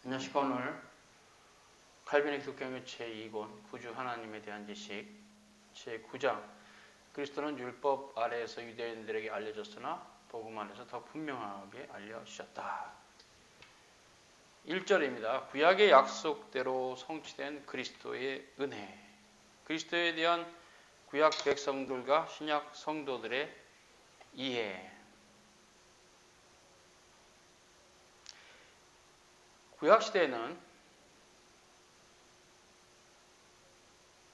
안녕하십니까. 오늘 칼빈의 기독교의 제2권 구주 하나님에 대한 지식 제9장 그리스도는 율법 아래에서 유대인들에게 알려졌으나 복음 안에서 더 분명하게 알려주셨다. 1절입니다. 구약의 약속대로 성취된 그리스도의 은혜. 그리스도에 대한 구약 백성들과 신약 성도들의 이해. 구약 시대에는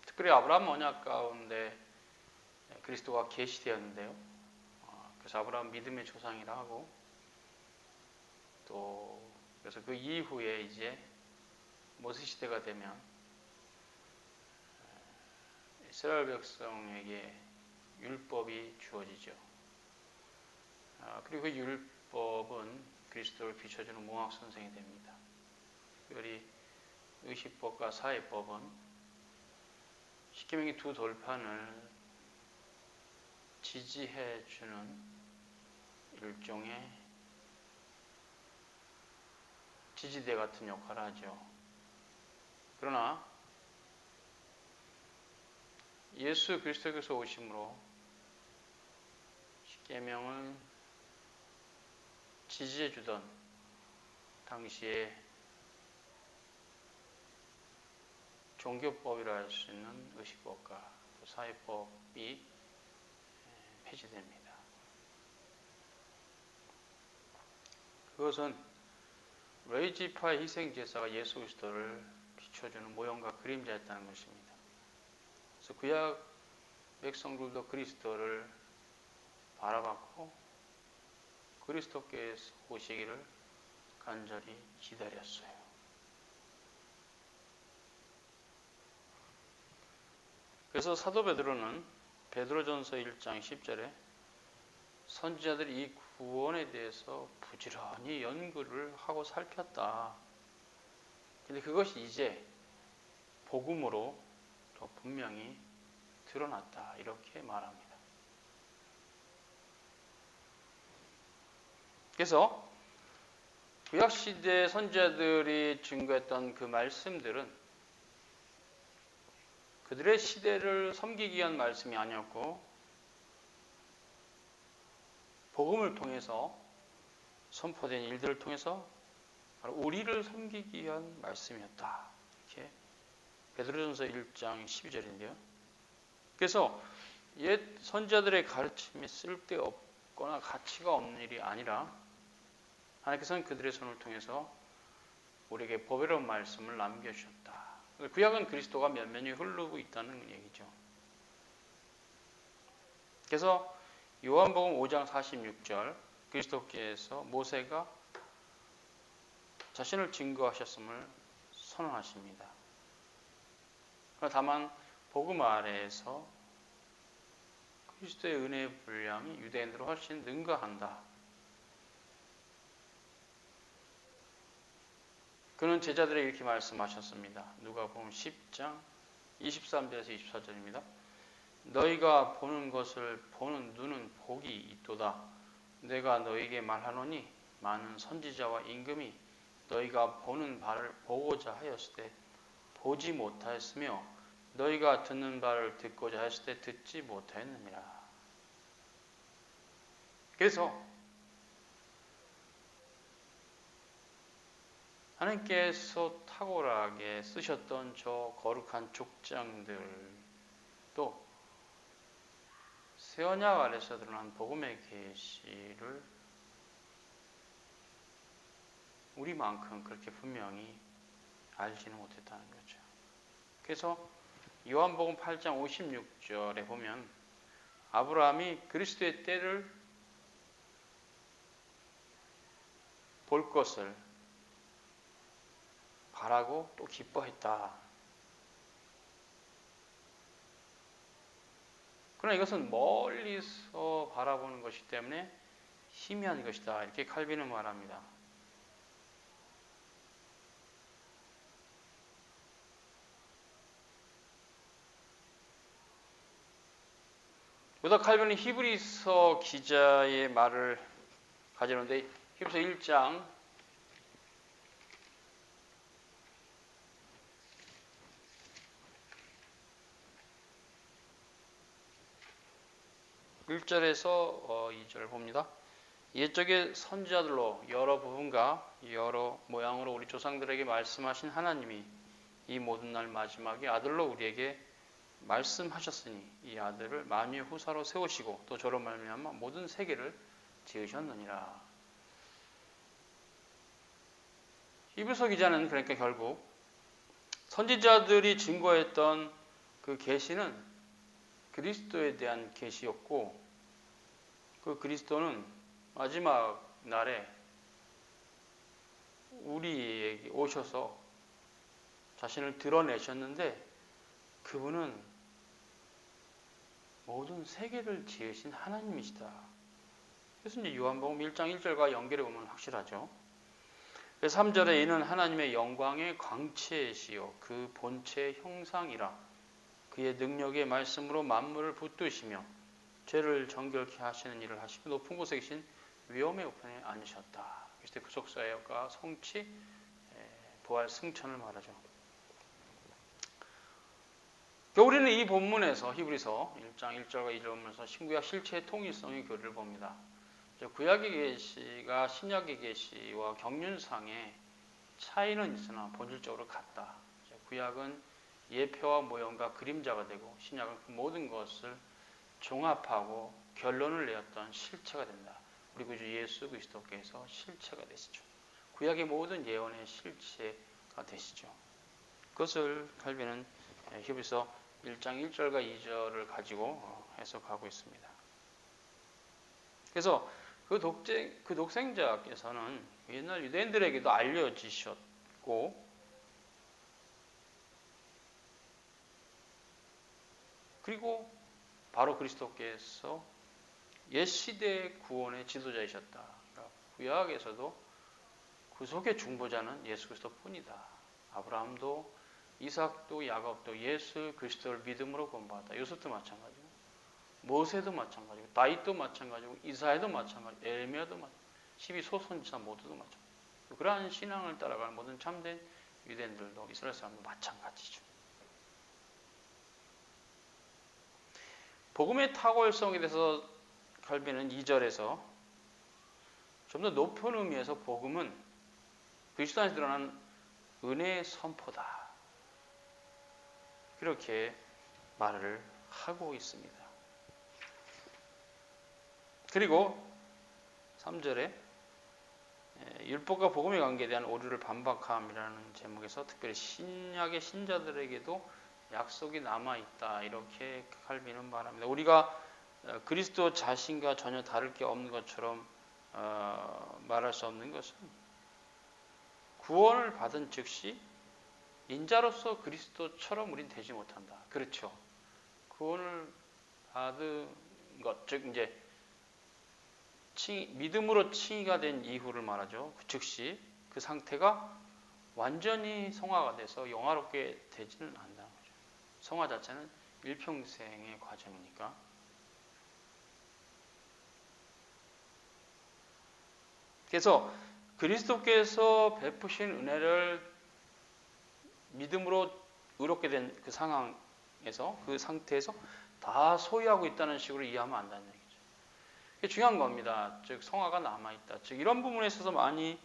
특별히 아브라함 언약 가운데 그리스도가 계시되었는데요. 그래서 아브라함 믿음의 조상이라 하고, 또 그래서 그 이후에 이제 모세 시대가 되면 이스라엘 백성에게 율법이 주어지죠. 그리고 그 율법은 그리스도를 비춰주는 몽학 선생이 됩니다. 특별히 의식법과 사회법은 십계명의 두 돌판을 지지해주는 일종의 지지대 같은 역할을 하죠. 그러나 예수 그리스도께서 오심으로 십계명을 지지해주던 당시에 종교법이라 할 수 있는 의식법과 사회법이 폐지됩니다. 그것은 레이지파의 희생제사가 예수 그리스도를 비춰주는 모형과 그림자였다는 것입니다. 그래서 구약 백성들도 그리스도를 바라봤고 그리스도께서 오시기를 간절히 기다렸어요. 그래서 사도 베드로는 베드로전서 1장 10절에 선지자들이 이 구원에 대해서 부지런히 연구를 하고 살폈다. 근데 그것이 이제 복음으로 더 분명히 드러났다. 이렇게 말합니다. 그래서 구약시대 선지자들이 증거했던 그 말씀들은 그들의 시대를 섬기기 위한 말씀이 아니었고 복음을 통해서 선포된 일들을 통해서 바로 우리를 섬기기 위한 말씀이었다. 이렇게 베드로전서 1장 12절인데요. 그래서 옛 선지자들의 가르침이 쓸데없거나 가치가 없는 일이 아니라 하나님께서는 그들의 손을 통해서 우리에게 보배로운 말씀을 남겨주셨다. 구약은 그리스도가 면면히 흐르고 있다는 얘기죠. 그래서 요한복음 5장 46절 그리스도께서 모세가 자신을 증거하셨음을 선언하십니다. 다만 복음 아래에서 그리스도의 은혜의 분량이 유대인들로 훨씬 능가한다. 그는 제자들에게 이렇게 말씀하셨습니다. 누가복음 10장 23절에서 24절입니다. 너희가 보는 것을 보는 눈은 복이 있도다. 내가 너희에게 말하노니 많은 선지자와 임금이 너희가 보는 바를 보고자 하였을 때 보지 못하였으며 너희가 듣는 바를 듣고자 하였을 때 듣지 못하였느니라. 그래서 하나님께서 탁월하게 쓰셨던 저 거룩한 족장들도 새 언약 아래서 드러난 복음의 계시를 우리만큼 그렇게 분명히 알지는 못했다는 거죠. 그래서 요한복음 8장 56절에 보면 아브라함이 그리스도의 때를 볼 것을 바라고 또 기뻐했다. 그러나 이것은 멀리서 바라보는 것이기 때문에 희미한 것이다. 이렇게 칼빈은 말합니다. 보다 칼빈은 히브리서 기자의 말을 가져오는데 히브리서 1장 1절에서 2절 봅니다. 옛적의 선지자들로 여러 부분과 여러 모양으로 우리 조상들에게 말씀하신 하나님이 이 모든 날 마지막에 아들로 우리에게 말씀하셨으니 이 아들을 만유의 후사로 세우시고 또 저로 말미암아 모든 세계를 지으셨느니라. 히브리서 기자는 그러니까 결국 선지자들이 증거했던 그 계시는 그리스도에 대한 계시였고 그 그리스도는 마지막 날에 우리에게 오셔서 자신을 드러내셨는데 그분은 모든 세계를 지으신 하나님이시다. 그래서 이제 요한복음 1장 1절과 연결해 보면 확실하죠. 그래서 3절에 이는 하나님의 영광의 광채시요 그 본체의 형상이라 그의 능력의 말씀으로 만물을 붙드시며 죄를 정결케 하시는 일을 하시고 높은 곳에 계신 위엄의 우편에 앉으셨다. 그리스도의 구속사역과 성취, 부활, 승천을 말하죠. 우리는 이 본문에서 히브리서 1장 1절과 2절 보면서 신구약 실체의 통일성의 교리를 봅니다. 구약의 계시가 신약의 계시와 경륜상의 차이는 있으나 본질적으로 같다. 구약은 예표와 모형과 그림자가 되고 신약은 그 모든 것을 종합하고 결론을 내었던 실체가 된다. 우리 구주 예수 그리스도께서 실체가 되시죠. 구약의 모든 예언의 실체가 되시죠. 그것을 칼빈은 히브리서 1장 1절과 2절을 가지고 해석하고 있습니다. 그래서 그 독생자께서는 옛날 유대인들에게도 알려지셨고 그리고 바로 그리스도께서 옛 시대의 구원의 지도자이셨다. 그러니까 구약에서도 구속의 중보자는 예수 그리스도뿐이다. 아브라함도 이삭도 야곱도 예수 그리스도를 믿음으로 구원받았다. 요셉도 마찬가지고 모세도 마찬가지고 다윗도 마찬가지고 이사야도 마찬가지고 에레미야도 마찬가지고 12소선지자 모두도 마찬가지고 그러한 신앙을 따라가는 모든 참된 유대인들도 이스라엘 사람도 마찬가지죠. 복음의 탁월성에 대해서 칼빈은 2절에서 좀 더 높은 의미에서 복음은 그리스도 안에서 드러난 은혜의 선포다. 그렇게 말을 하고 있습니다. 그리고 3절에 율법과 복음의 관계에 대한 오류를 반박함이라는 제목에서 특별히 신약의 신자들에게도 약속이 남아있다. 이렇게 칼빈은 말합니다. 우리가 그리스도 자신과 전혀 다를 게 없는 것처럼 말할 수 없는 것은 구원을 받은 즉시 인자로서 그리스도처럼 우린 되지 못한다. 그렇죠. 구원을 받은 것, 즉 이제 믿음으로 칭의가 된 이후를 말하죠. 즉시 그 상태가 완전히 성화가 돼서 영화롭게 되지는 않는다는 거죠. 성화 자체는 일평생의 과정이니까. 그래서 그리스도께서 베푸신 은혜를 믿음으로 의롭게 된 그 상황에서 그 상태에서 다 소유하고 있다는 식으로 이해하면 안 된다는 얘기죠. 이게 중요한 겁니다. 즉 성화가 남아있다. 즉 이런 부분에 있어서 많이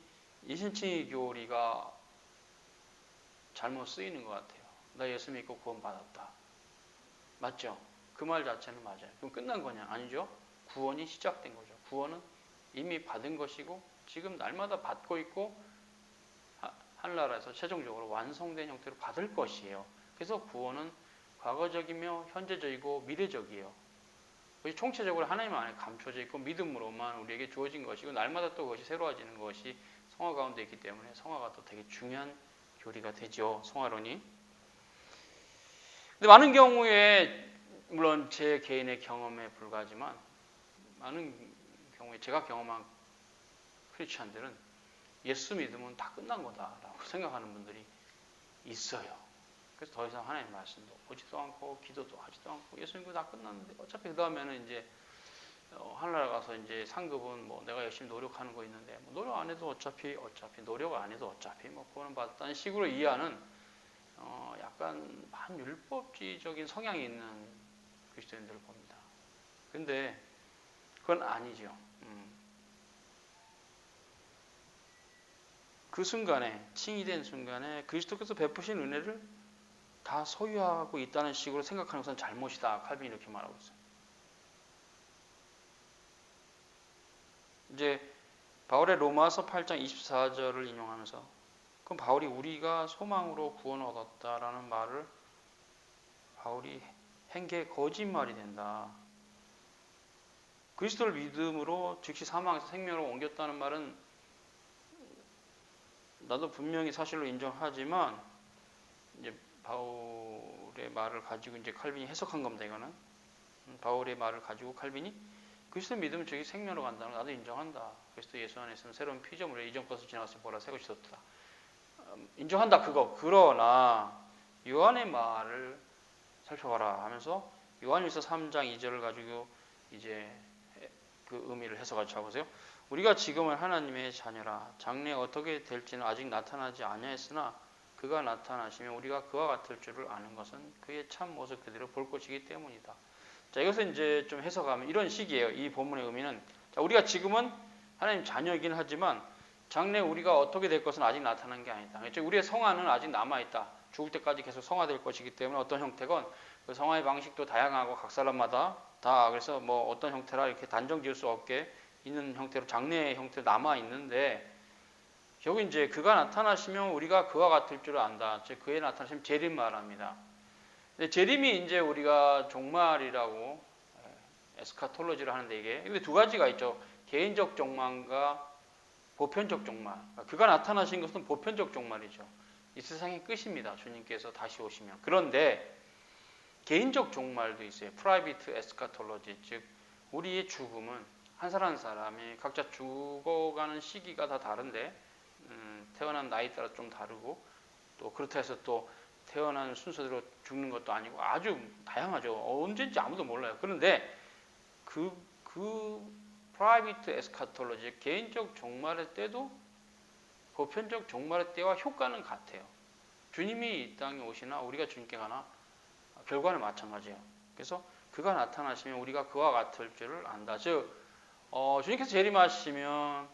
이신칭의 교리가 잘못 쓰이는 것 같아요. 나 예수 믿고 구원받았다. 맞죠? 그 말 자체는 맞아요. 그럼 끝난 거냐? 아니죠. 구원이 시작된 거죠. 구원은 이미 받은 것이고 지금 날마다 받고 있고 하늘나라에서 최종적으로 완성된 형태로 받을 것이에요. 그래서 구원은 과거적이며 현재적이고 미래적이에요. 총체적으로 하나님 안에 감춰져 있고 믿음으로만 우리에게 주어진 것이고 날마다 또 그것이 새로워지는 것이 성화 가운데 있기 때문에 성화가 또 되게 중요한 교리가 되죠. 성화론이. 근데 많은 경우에 물론 제 개인의 경험에 불과하지만 많은 경우에 제가 경험한 크리스찬들은 예수 믿으면 다 끝난 거다라고 생각하는 분들이 있어요. 그래서 더 이상 하나님의 말씀도 보지도 않고 기도도 하지도 않고 예수 믿고 다 끝났는데 어차피 그 다음에는 이제 하늘나라 가서 이제 상급은 뭐 내가 열심히 노력하는 거 있는데 뭐 노력 안 해도 어차피 노력 안 해도 어차피 뭐 구원을 받았다는 식으로 이해하는 약간 반율법주의적인 성향이 있는 그리스도인들을 봅니다. 근데 그건 아니죠. 그 순간에, 칭의된 순간에 그리스도께서 베푸신 은혜를 다 소유하고 있다는 식으로 생각하는 것은 잘못이다. 칼빈이 이렇게 말하고 있어요. 이제 바울의 로마서 8장 24절을 인용하면서, 그럼 바울이 우리가 소망으로 구원을 얻었다라는 말을 바울이 한 게 거짓말이 된다. 그리스도를 믿음으로 즉시 사망에서 생명으로 옮겼다는 말은 나도 분명히 사실로 인정하지만, 이제 바울의 말을 가지고 이제 칼빈이 해석한 겁니다. 이거는 바울의 말을 가지고 칼빈이 그리스도 믿으면 저기 생명으로 간다는 거 나도 인정한다. 그리스도 예수 안에 있으면 새로운 피조물이야. 이전 것을 지나갔으니 보라 새 것이 떴다. 인정한다 그거. 그러나 요한의 말을 살펴봐라 하면서 요한일서 3장 2절을 가지고 이제 그 의미를 해석하자 잡으세요. 우리가 지금은 하나님의 자녀라. 장래에 어떻게 될지는 아직 나타나지 아니하였으나 그가 나타나시면 우리가 그와 같을 줄을 아는 것은 그의 참 모습 그대로 볼 것이기 때문이다. 자, 이것을 이제 좀 해석하면 이런 식이에요. 이 본문의 의미는, 자, 우리가 지금은 하나님 자녀이긴 하지만 장래에 우리가 어떻게 될 것은 아직 나타난 게 아니다. 우리의 성화는 아직 남아있다. 죽을 때까지 계속 성화될 것이기 때문에 어떤 형태건 그 성화의 방식도 다양하고 각 사람마다 다 그래서 뭐 어떤 형태라 이렇게 단정 지을 수 없게 있는 형태로 장래의 형태로 남아 있는데, 결국 이제 그가 나타나시면 우리가 그와 같을 줄 안다. 즉 그에 나타나시면 재림 말합니다. 근데 재림이 이제 우리가 종말이라고 에스카톨로지를 하는데, 이게 근데 두 가지가 있죠. 개인적 종말과 보편적 종말. 그가 나타나신 것은 보편적 종말이죠. 이 세상의 끝입니다. 주님께서 다시 오시면. 그런데 개인적 종말도 있어요. 프라이빗 에스카톨로지, 즉 우리의 죽음은 한 사람 한 사람이 각자 죽어가는 시기가 다 다른데 태어난 나이 따라 좀 다르고, 또 그렇다 해서 또 태어난 순서대로 죽는 것도 아니고 아주 다양하죠. 언제인지 아무도 몰라요. 그런데 그 프라이빗 에스카톨로지, 개인적 종말의 때도 보편적 종말의 때와 효과는 같아요. 주님이 이 땅에 오시나 우리가 주님께 가나 결과는 마찬가지예요. 그래서 그가 나타나시면 우리가 그와 같을 줄을 안다. 즉 주님께서 재림하시면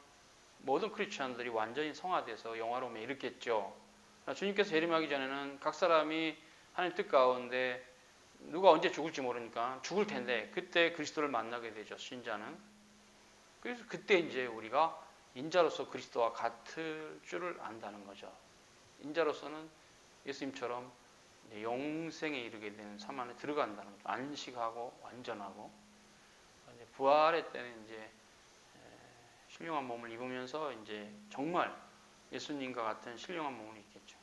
모든 크리스천들이 완전히 성화돼서 영화로움에 이르겠죠. 주님께서 재림하기 전에는 각 사람이 하나님 뜻 가운데 누가 언제 죽을지 모르니까 죽을 텐데 그때 그리스도를 만나게 되죠. 신자는. 그래서 그때 이제 우리가 인자로서 그리스도와 같을 줄을 안다는 거죠. 인자로서는 예수님처럼 영생에 이르게 되는 삶 안에 들어간다는 거죠. 안식하고 완전하고, 이제 부활의 때는 이제 신령한 몸을 입으면서 이제 정말 예수님과 같은 신령한 몸을 입겠죠.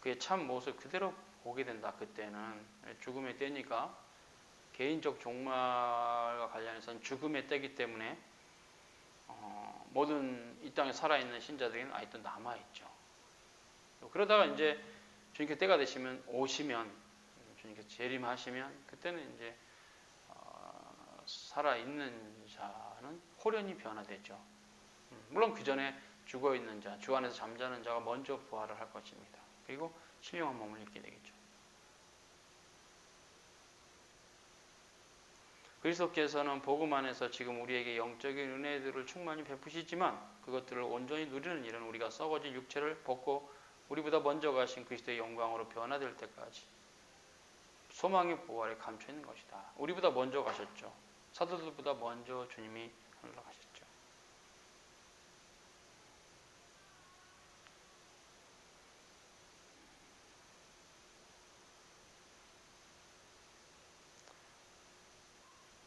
그의 참 모습 그대로 보게 된다. 그때는 죽음의 때니까 개인적 종말과 관련해서는 죽음의 때이기 때문에 모든 이 땅에 살아있는 신자들은 아직도 남아있죠. 그러다가 이제 주님께 때가 되시면 오시면, 주님께 재림하시면 그때는 이제 살아있는 자는 홀연히 변화되죠. 물론 그 전에 죽어있는 자, 주 안에서 잠자는 자가 먼저 부활을 할 것입니다. 그리고 신령한 몸을 입게 되겠죠. 그리스도께서는 복음 안에서 지금 우리에게 영적인 은혜들을 충만히 베푸시지만 그것들을 온전히 누리는 일은 우리가 썩어진 육체를 벗고 우리보다 먼저 가신 그리스도의 영광으로 변화될 때까지 소망의 부활에 감춰 있는 것이다. 우리보다 먼저 가셨죠. 사도들보다 먼저 주님이 하늘로 가셨죠.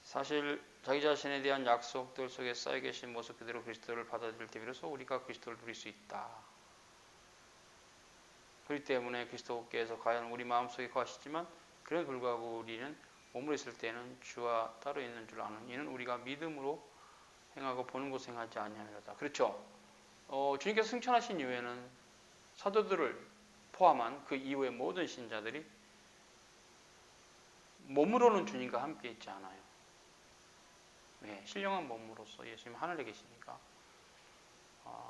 사실 자기 자신에 대한 약속들 속에 쌓여 계신 모습 그대로 그리스도를 받아들일 때 비로소 우리가 그리스도를 누릴 수 있다. 그렇기 때문에 그리스도께서 과연 우리 마음속에 거하시지만 그럼에도 불구하고 우리는 몸으로 있을 때는 주와 따로 있는 줄 아는 이는 우리가 믿음으로 행하고 보는 곳 행하지 아니하느라. 그렇죠. 주님께서 승천하신 이후에는 사도들을 포함한 그 이후의 모든 신자들이 몸으로는 주님과 함께 있지 않아요. 네, 신령한 몸으로서 예수님 하늘에 계시니까.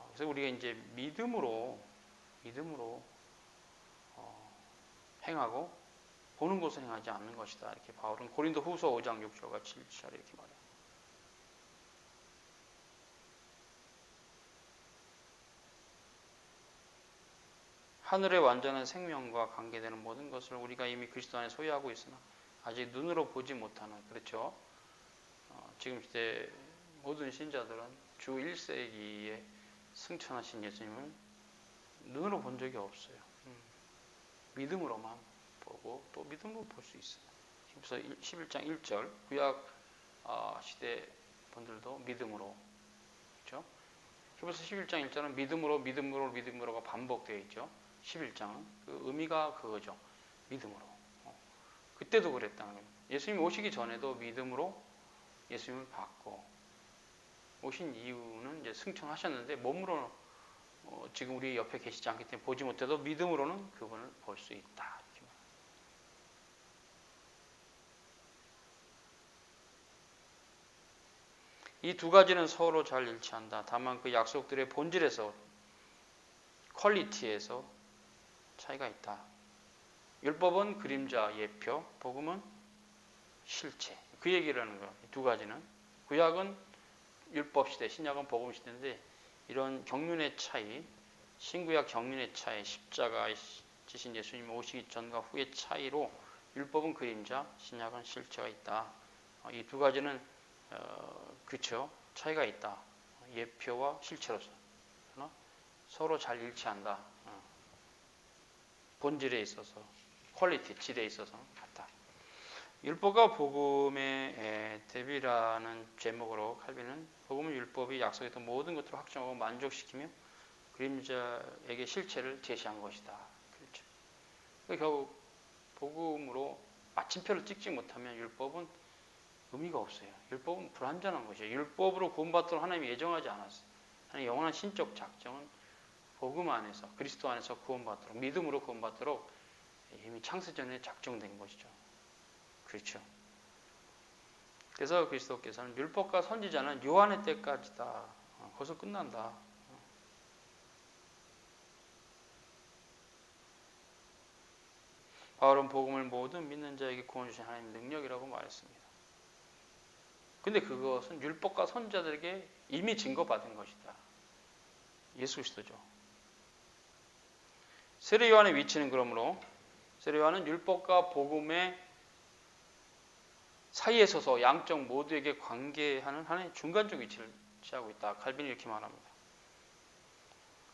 그래서 우리가 이제 믿음으로 행하고 보는 것을 행하지 않는 것이다. 이렇게 바울은 고린도 후서 5장 6절과 7절 이렇게 말해요. 하늘의 완전한 생명과 관계되는 모든 것을 우리가 이미 그리스도 안에 소유하고 있으나 아직 눈으로 보지 못하는, 그렇죠? 지금 시대 모든 신자들은 주 1세기에 승천하신 예수님을 눈으로 본 적이 없어요. 믿음으로만 보고 또 믿음으로 볼 수 있어요. 그래서 11장 1절 구약 시대 분들도 믿음으로, 그렇죠? 그래서 11장 1절은 믿음으로가 반복되어 있죠. 11장은 그 의미가 그거죠. 믿음으로. 그때도 그랬다는 거예요. 예수님 오시기 전에도 믿음으로 예수님을 받고, 오신 이유는 이제 승천하셨는데 몸으로 지금 우리 옆에 계시지 않기 때문에 보지 못해도 믿음으로는 그분을 볼 수 있다. 이 두 가지는 서로 잘 일치한다. 다만 그 약속들의 본질에서, 퀄리티에서 차이가 있다. 율법은 그림자, 예표, 복음은 실체. 그 얘기를 하는 거예요. 두 가지는. 구약은 율법 시대, 신약은 복음 시대인데 이런 경륜의 차이, 신구약 경륜의 차이, 십자가 지신 예수님 오시기 전과 후의 차이로 율법은 그림자, 신약은 실체가 있다. 이 두 가지는 그렇죠. 차이가 있다. 예표와 실체로서 서로 잘 일치한다. 본질에 있어서, 퀄리티, 질에 있어서 같다. 율법과 복음의 대비라는 제목으로 칼빈은 복음은 율법이 약속했던 모든 것들을 확정하고 만족시키며 그림자에게 실체를 제시한 것이다. 그렇죠. 결국 복음으로 마침표를 찍지 못하면 율법은 의미가 없어요. 율법은 불완전한 것이에요. 율법으로 구원받도록 하나님이 예정하지 않았어요. 하나님의 영원한 신적 작정은 복음 안에서, 그리스도 안에서 구원받도록, 믿음으로 구원받도록 이미 창세전에 작정된 것이죠. 그렇죠. 그래서 그리스도께서는 율법과 선지자는 요한의 때까지다. 거기서 끝난다. 바울은 복음을 모든 믿는 자에게 구원 주신 하나님의 능력이라고 말했습니다. 근데 그것은 율법과 선지자들에게 이미 증거받은 것이다. 예수 그리스도죠. 세례 요한의 위치는 그러므로 세례 요한은 율법과 복음의 사이에 서서 양쪽 모두에게 관계하는 하나의 중간적 위치를 취하고 있다. 칼빈이 이렇게 말합니다.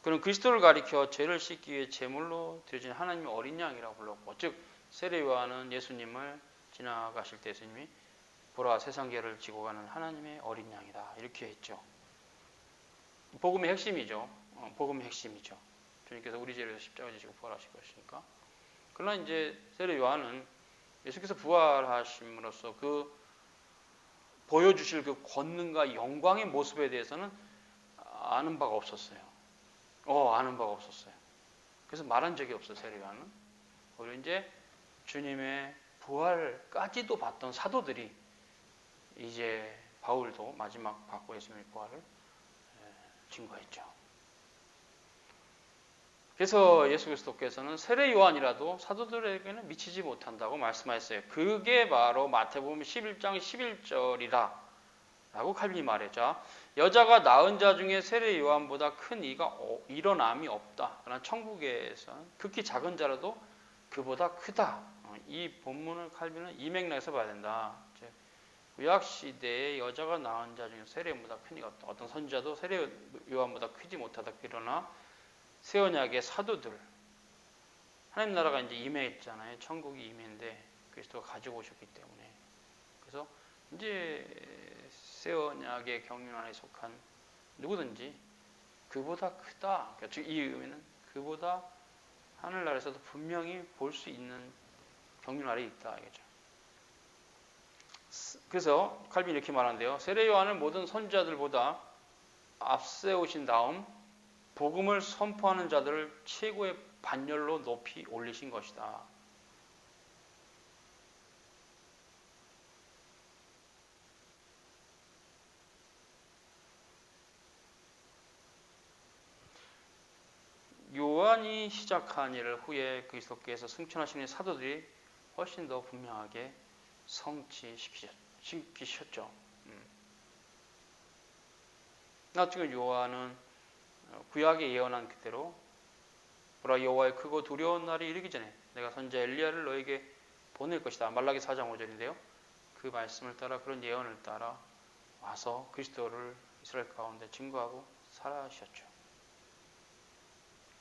그는 그리스도를 가리켜 죄를 씻기 위해 제물로 드려진 하나님의 어린 양이라고 불렀고, 즉 세례 요한은 예수님을 지나가실 때 예수님이 보라 세상 죄를 지고 가는 하나님의 어린 양이다. 이렇게 했죠. 복음의 핵심이죠. 복음의 핵심이죠. 주님께서 우리 죄를 십자가 지시고 부활하실 것이니까. 그러나 이제 세례 요한은 예수께서 부활하심으로써 그 보여주실 그 권능과 영광의 모습에 대해서는 아는 바가 없었어요. 아는 바가 없었어요. 그래서 말한 적이 없어요, 세례 요한은. 오히려 이제 주님의 부활까지도 봤던 사도들이 이제 바울도 마지막 받고 예수님의 부활을 증거했죠. 그래서 예수 그리스도께서는 세례 요한이라도 사도들에게는 미치지 못한다고 말씀하셨어요. 그게 바로 마태복음 11장 11절이라 라고 칼빈이 말했죠. 여자가 낳은 자 중에 세례 요한보다 큰 이가 일어남이 없다. 그러나 천국에서는 극히 작은 자라도 그보다 크다. 이 본문을 칼빈은 이 맥락에서 봐야 된다. 구약 시대에 여자가 낳은 자 중에 세례 요한보다 큰 이가 없다. 어떤 선지자도 세례 요한보다 크지 못하다. 그러나 새 언약의 사도들, 하나님 나라가 이제 임해있잖아요. 천국이 임해인데 그리스도가 가지고 오셨기 때문에. 그래서 이제 새 언약의 경륜 안에 속한 누구든지 그보다 크다. 그러니까 이 의미는 그보다 하늘나라에서도 분명히 볼 수 있는 경륜 아래에 있다. 이거죠. 그래서 칼빈이 이렇게 말하는데요. 세례 요한을 모든 선지자들보다 앞세우신 다음 복음을 선포하는 자들을 최고의 반열로 높이 올리신 것이다. 요한이 시작한 일을 후에 그리스도께서 승천하시는 사도들이 훨씬 더 분명하게 성취시키셨죠. 지금 요한은 구약에 예언한 그대로 보라 여호와의 크고 두려운 날이 이르기 전에 내가 선지자 엘리야를 너에게 보낼 것이다. 말라기 4장 5절인데요. 그 말씀을 따라 그런 예언을 따라 와서 그리스도를 이스라엘 가운데 증거하고 살아가셨죠.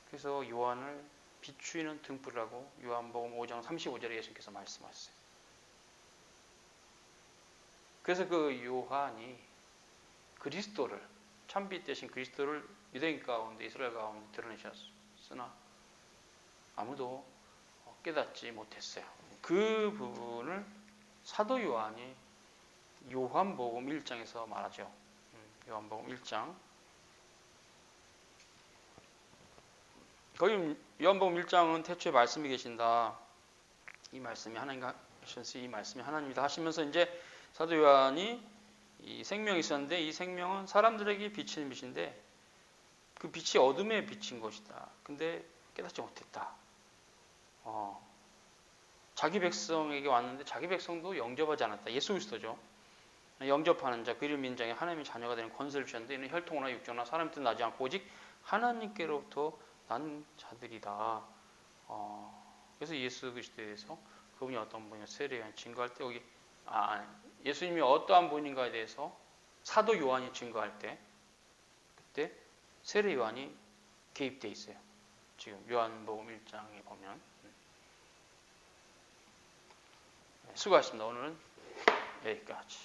그래서 요한을 비추이는 등불이라고 요한복음 5장 35절에 예수님께서 말씀하셨어요. 그래서 그 요한이 그리스도를 참빛 대신 그리스도를 유대인 가운데 이스라엘 가운데 드러내셨으나 아무도 깨닫지 못했어요. 그 부분을 사도 요한이 요한복음 1장에서 말하죠. 요한복음 1장. 거기 요한복음 1장은 태초에 말씀이 계신다. 이 말씀이 하나님과 하셨으니 이 말씀이 하나님이다 하시면서 이제 사도 요한이 이 생명이 있었는데 이 생명은 사람들에게 비치는 빛인데 그 빛이 어둠에 비친 것이다. 근데 깨닫지 못했다. 자기 백성에게 왔는데 자기 백성도 영접하지 않았다. 예수 그리스도죠. 영접하는 자, 그를 민장에 하나님의 자녀가 되는 권세를 주셨는데 이는 혈통이나 육정이나 사람 뜻 나지 않고 오직 하나님께로부터 난 자들이다. 그래서 예수 그리스도에 대해서 그분이 어떤 분이냐 세례요한이 증거할 때 여기 예수님이 어떠한 분인가에 대해서 사도 요한이 증거할 때 그때 세례요한이 개입되어 있어요. 지금 요한복음 1장에 보면. 수고하셨습니다. 오늘은 여기까지.